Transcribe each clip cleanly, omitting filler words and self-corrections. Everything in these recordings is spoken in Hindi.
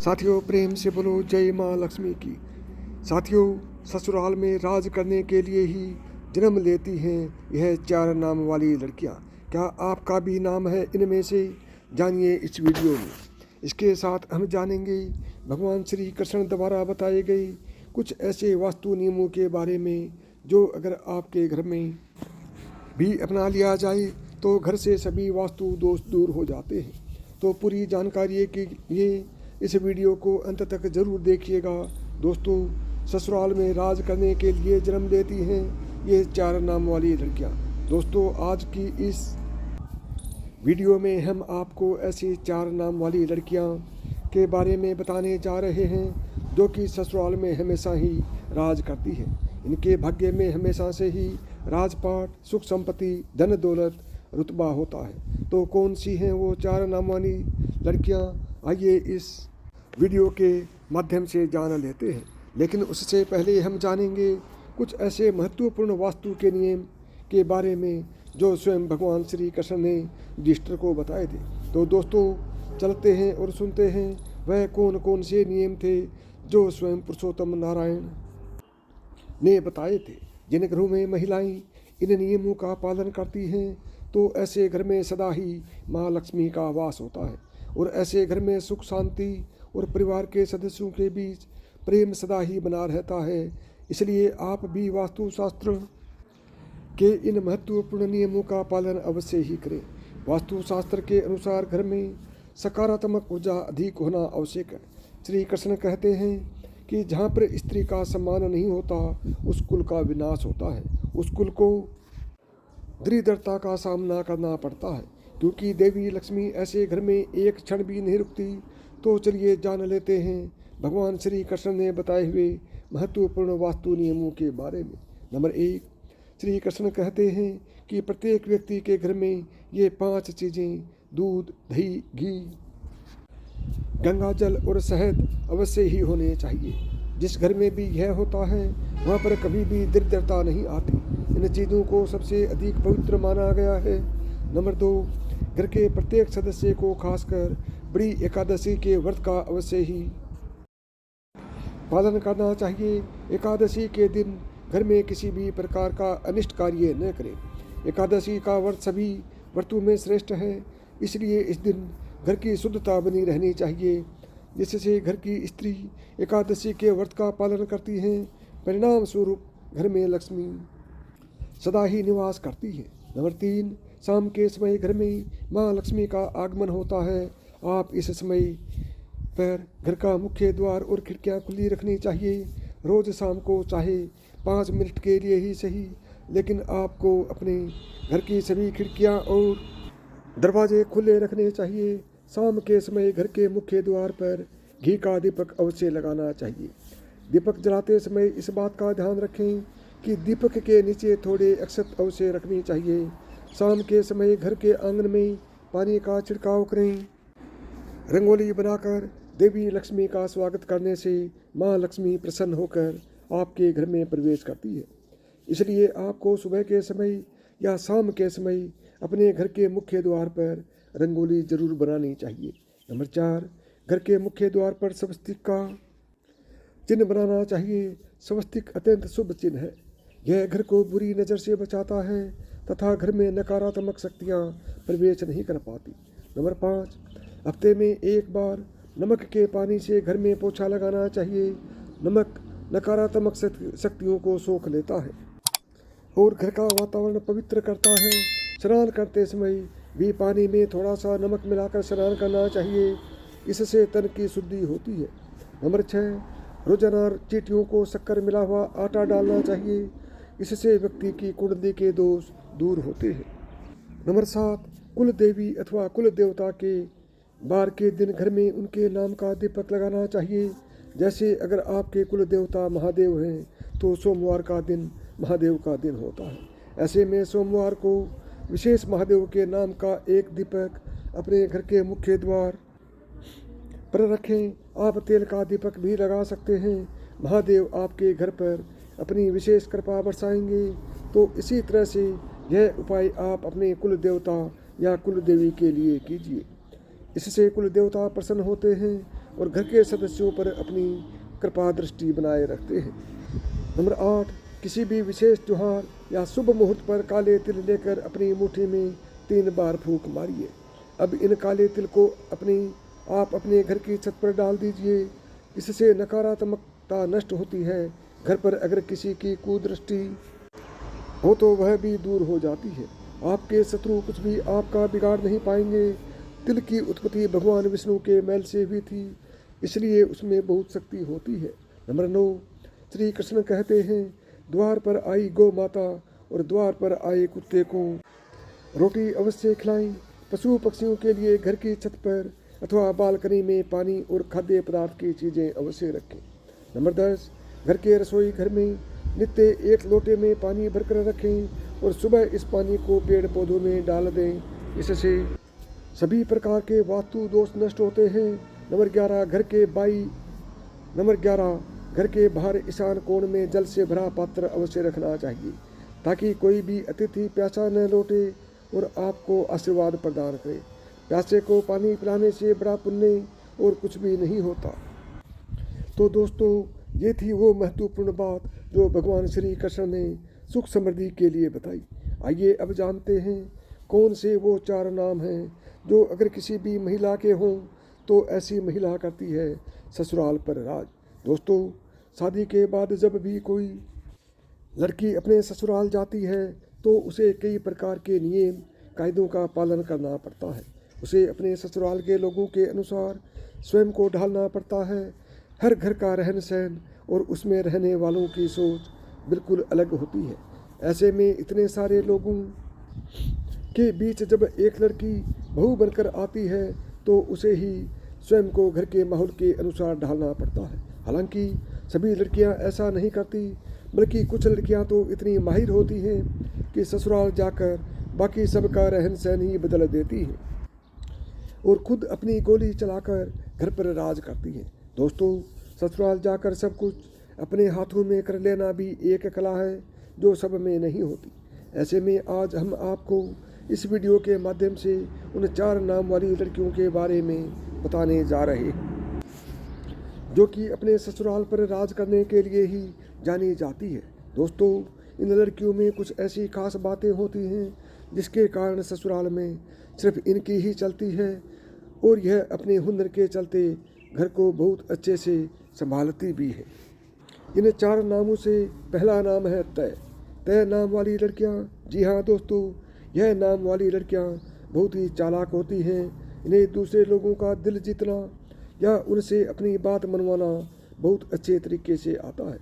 साथियों, प्रेम से बोलो जय माँ लक्ष्मी की। साथियों, ससुराल में राज करने के लिए ही जन्म लेती हैं यह 4 नाम वाली लड़कियां। क्या आपका भी नाम है इनमें से? जानिए इस वीडियो में। इसके साथ हम जानेंगे भगवान श्री कृष्ण द्वारा बताए गए कुछ ऐसे वास्तु नियमों के बारे में जो अगर आपके घर में भी अपना लिया जाए तो घर से सभी वास्तु दोष दूर हो जाते हैं। तो पूरी जानकारी के लिए इस वीडियो को अंत तक ज़रूर देखिएगा। दोस्तों, ससुराल में राज करने के लिए जन्म लेती हैं ये 4 नाम वाली लड़कियां। दोस्तों, आज की इस वीडियो में हम आपको ऐसी 4 नाम वाली लड़कियां के बारे में बताने जा रहे हैं जो कि ससुराल में हमेशा ही राज करती हैं। इनके भाग्य में हमेशा से ही राजपाट, सुख संपत्ति, धन दौलत, रुतबा होता है। तो कौन सी हैं वो 4 नाम वाली लड़कियां, आइए इस वीडियो के माध्यम से जान लेते हैं। लेकिन उससे पहले हम जानेंगे कुछ ऐसे महत्वपूर्ण वास्तु के नियम के बारे में जो स्वयं भगवान श्री कृष्ण ने युधिष्ठिर को बताए थे। तो दोस्तों, चलते हैं और सुनते हैं वह कौन कौन से नियम थे जो स्वयं पुरुषोत्तम नारायण ने बताए थे। जिन घरों में महिलाएं इन नियमों का पालन करती हैं तो ऐसे घर में सदा ही माँ लक्ष्मी का वास होता है और ऐसे घर में सुख शांति और परिवार के सदस्यों के बीच प्रेम सदा ही बना रहता है। इसलिए आप भी वास्तुशास्त्र के इन महत्वपूर्ण नियमों का पालन अवश्य ही करें। वास्तुशास्त्र के अनुसार घर में सकारात्मक ऊर्जा अधिक होना आवश्यक है। श्री कृष्ण कहते हैं कि जहाँ पर स्त्री का सम्मान नहीं होता उस कुल का विनाश होता है, उस कुल को दरिद्रता का सामना करना पड़ता है, क्योंकि देवी लक्ष्मी ऐसे घर में एक क्षण भी नहीं रुकती। तो चलिए जान लेते हैं भगवान श्री कृष्ण ने बताए हुए महत्वपूर्ण वास्तु नियमों के बारे में। नंबर 1, श्री कृष्ण कहते हैं कि प्रत्येक व्यक्ति के घर में ये 5 चीज़ें दूध, दही, घी, गंगा जल और शहद अवश्य ही होने चाहिए। जिस घर में भी यह होता है वहाँ पर कभी भी दरिद्रता नहीं आती। इन चीज़ों को सबसे अधिक पवित्र माना गया है। नंबर 2, घर के प्रत्येक सदस्य को खासकर बड़ी एकादशी के व्रत का अवश्य ही पालन करना चाहिए। एकादशी के दिन घर में किसी भी प्रकार का अनिष्ट कार्य न करें। एकादशी का व्रत सभी व्रतों में श्रेष्ठ है, इसलिए इस दिन घर की शुद्धता बनी रहनी चाहिए, जिससे घर की स्त्री एकादशी के व्रत का पालन करती हैं। परिणाम स्वरूप घर में लक्ष्मी सदा ही निवास करती है। नंबर 3, शाम के समय घर में माँ लक्ष्मी का आगमन होता है। आप इस समय पर घर का मुख्य द्वार और खिड़कियाँ खुली रखनी चाहिए। रोज़ शाम को चाहे 5 मिनट के लिए ही सही, लेकिन आपको अपने घर की सभी खिड़कियाँ और दरवाजे खुले रखने चाहिए। शाम के समय घर के मुख्य द्वार पर घी का दीपक अवश्य लगाना चाहिए। दीपक जलाते समय इस बात का ध्यान रखें कि दीपक के नीचे थोड़े अक्षत अवश्य रखनी चाहिए। शाम के समय घर के आंगन में पानी का छिड़काव करें। रंगोली बनाकर देवी लक्ष्मी का स्वागत करने से माँ लक्ष्मी प्रसन्न होकर आपके घर में प्रवेश करती है। इसलिए आपको सुबह के समय या शाम के समय अपने घर के मुख्य द्वार पर रंगोली जरूर बनानी चाहिए। नंबर 4, घर के मुख्य द्वार पर स्वस्तिक का चिन्ह बनाना चाहिए। स्वस्तिक अत्यंत शुभ चिन्ह है। यह घर को बुरी नज़र से बचाता है तथा घर में नकारात्मक शक्तियाँ प्रवेश नहीं कर पाती। नंबर 5, हफ्ते में एक बार नमक के पानी से घर में पोछा लगाना चाहिए। नमक नकारात्मक शक्तियों को सोख लेता है और घर का वातावरण पवित्र करता है। स्नान करते समय भी पानी में थोड़ा सा नमक मिलाकर स्नान करना चाहिए, इससे तन की शुद्धि होती है। नंबर 6, रोजाना चींटियों को शक्कर मिला हुआ आटा डालना चाहिए, इससे व्यक्ति की कुंडली के दोष दूर होते हैं। नंबर 7, कुल देवी अथवा कुल देवता के बार के दिन घर में उनके नाम का दीपक लगाना चाहिए। जैसे अगर आपके कुल देवता महादेव हैं तो सोमवार का दिन महादेव का दिन होता है। ऐसे में सोमवार को विशेष महादेव के नाम का एक दीपक अपने घर के मुख्य द्वार पर रखें। आप तेल का दीपक भी लगा सकते हैं। महादेव आपके घर पर अपनी विशेष कृपा बरसाएंगे। तो इसी तरह से यह उपाय आप अपने कुल देवता या कुल देवी के लिए कीजिए। इससे कुल देवता प्रसन्न होते हैं और घर के सदस्यों पर अपनी कृपा दृष्टि बनाए रखते हैं। नंबर 8, किसी भी विशेष त्योहार या शुभ मुहूर्त पर काले तिल लेकर अपनी मुट्ठी में 3 बार फूंक मारिए। अब इन काले तिल को आप अपने घर की छत पर डाल दीजिए। इससे नकारात्मकता नष्ट होती है। घर पर अगर किसी की कुदृष्टि हो तो वह भी दूर हो जाती है। आपके शत्रु कुछ भी आपका बिगाड़ नहीं पाएंगे। तिल की उत्पत्ति भगवान विष्णु के मैल से हुई थी, इसलिए उसमें बहुत शक्ति होती है। नंबर 9, श्री कृष्ण कहते हैं, द्वार पर आई गौ माता और द्वार पर आए कुत्ते को रोटी अवश्य खिलाएं। पशु पक्षियों के लिए घर की छत पर अथवा बालकनी में पानी और खाद्य पदार्थ की चीज़ें अवश्य रखें। नंबर 10, घर के रसोई घर में नित्य 1 लोटे में पानी भरकर रखें और सुबह इस पानी को पेड़ पौधों में डाल दें। इससे सभी प्रकार के वास्तु दोष नष्ट होते हैं। नंबर 11, घर के बाहर ईशान कोण में जल से भरा पात्र अवश्य रखना चाहिए, ताकि कोई भी अतिथि प्यासा न लौटे और आपको आशीर्वाद प्रदान करे। प्यासे को पानी पिलाने से बड़ा पुण्य और कुछ भी नहीं होता। तो दोस्तों, ये थी वो महत्वपूर्ण बात जो भगवान श्री कृष्ण ने सुख समृद्धि के लिए बताई। आइए अब जानते हैं कौन से वो 4 नाम हैं जो अगर किसी भी महिला के हों तो ऐसी महिला करती है ससुराल पर राज। दोस्तों, शादी के बाद जब भी कोई लड़की अपने ससुराल जाती है तो उसे कई प्रकार के नियम कायदों का पालन करना पड़ता है। उसे अपने ससुराल के लोगों के अनुसार स्वयं को ढालना पड़ता है। हर घर का रहन सहन और उसमें रहने वालों की सोच बिल्कुल अलग होती है। ऐसे में इतने सारे लोगों के बीच जब एक लड़की बहू बनकर आती है तो उसे ही स्वयं को घर के माहौल के अनुसार ढालना पड़ता है। हालांकि सभी लड़कियां ऐसा नहीं करती, बल्कि कुछ लड़कियां तो इतनी माहिर होती हैं कि ससुराल जाकर बाकी सबका रहन सहन ही बदल देती हैं और खुद अपनी गोली चलाकर घर पर राज करती हैं। दोस्तों, ससुराल जाकर सब कुछ अपने हाथों में कर लेना भी एक कला है जो सब में नहीं होती। ऐसे में आज हम आपको इस वीडियो के माध्यम से उन 4 नाम वाली लड़कियों के बारे में बताने जा रहे हैं जो कि अपने ससुराल पर राज करने के लिए ही जानी जाती है। दोस्तों, इन लड़कियों में कुछ ऐसी खास बातें होती हैं जिसके कारण ससुराल में सिर्फ इनकी ही चलती है और यह अपने हुनर के चलते घर को बहुत अच्छे से संभालती भी है। इन 4 नामों से पहला नाम है तय नाम वाली लड़कियां। जी हाँ दोस्तों, यह नाम वाली लड़कियां बहुत ही चालाक होती हैं। इन्हें दूसरे लोगों का दिल जीतना या उनसे अपनी बात मनवाना बहुत अच्छे तरीके से आता है।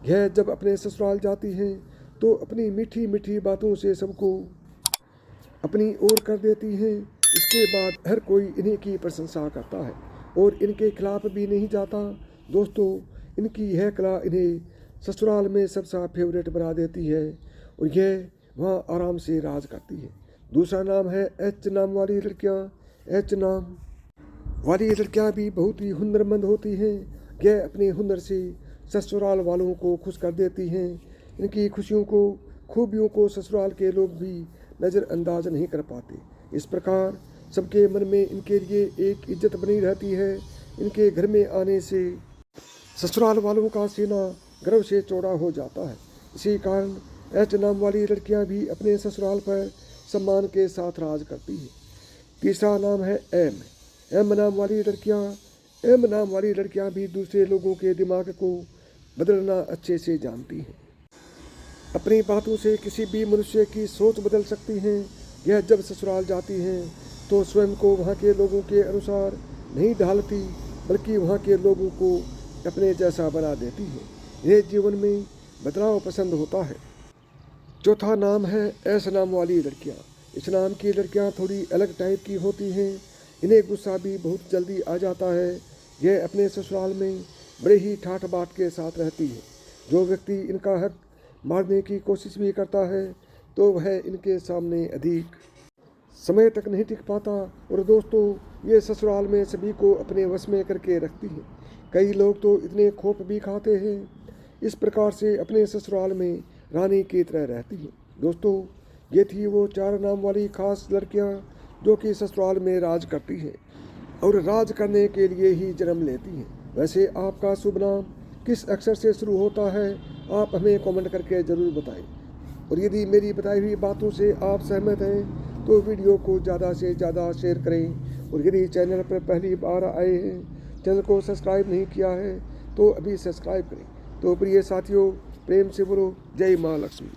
यह जब अपने ससुराल जाती हैं तो अपनी मीठी मीठी बातों से सबको अपनी ओर कर देती हैं। इसके बाद हर कोई इन्हीं की प्रशंसा करता है और इनके खिलाफ भी नहीं जाता। दोस्तों, इनकी यह कला इन्हें ससुराल में सबसे फेवरेट बना देती है और यह वहाँ आराम से राज करती है। दूसरा नाम है एच नाम वाली लड़कियाँ। एच नाम वाली लड़कियाँ भी बहुत ही हुनरमंद होती हैं। यह अपने हुनर से ससुराल वालों को खुश कर देती हैं। इनकी खुशियों को खूबियों को ससुराल के लोग भी नज़रअंदाज नहीं कर पाते। इस प्रकार सबके मन में इनके लिए एक इज्जत बनी रहती है। इनके घर में आने से ससुराल वालों का सीना गर्व से चौड़ा हो जाता है। इसी कारण एच नाम वाली लड़कियां भी अपने ससुराल पर सम्मान के साथ राज करती हैं। तीसरा नाम है एम नाम वाली लड़कियां भी दूसरे लोगों के दिमाग को बदलना अच्छे से जानती हैं। अपनी बातों से किसी भी मनुष्य की सोच बदल सकती हैं। यह जब ससुराल जाती हैं तो स्वयं को वहाँ के लोगों के अनुसार नहीं ढालती, बल्कि वहाँ के लोगों को अपने जैसा बना देती है। इन्हें जीवन में बदलाव पसंद होता है। चौथा नाम है एस नाम वाली लड़कियाँ। इस नाम की लड़कियाँ थोड़ी अलग टाइप की होती हैं। इन्हें गुस्सा भी बहुत जल्दी आ जाता है। यह अपने ससुराल में बड़े ही ठाठ बाट के साथ रहती है। जो व्यक्ति इनका हक मारने की कोशिश भी करता है तो वह इनके सामने अधिक समय तक नहीं टिक पाता। और दोस्तों, ये ससुराल में सभी को अपने वश में करके रखती है। कई लोग तो इतने खोप भी खाते हैं। इस प्रकार से अपने ससुराल में रानी की तरह रहती हैं। दोस्तों, ये थी वो 4 नाम वाली खास लड़कियां जो कि ससुराल में राज करती हैं। और राज करने के लिए ही जन्म लेती हैं। वैसे आपका शुभ नाम किस अक्षर से शुरू होता है, आप हमें कमेंट करके ज़रूर बताएं। और यदि मेरी बताई हुई बातों से आप सहमत हैं तो वीडियो को ज़्यादा से ज़्यादा शेयर करें। और यदि चैनल पर पहली बार आए हैं, चैनल को सब्सक्राइब नहीं किया है तो अभी सब्सक्राइब करें। तो प्रिय साथियों, प्रेम से बोलो जय माँ लक्ष्मी।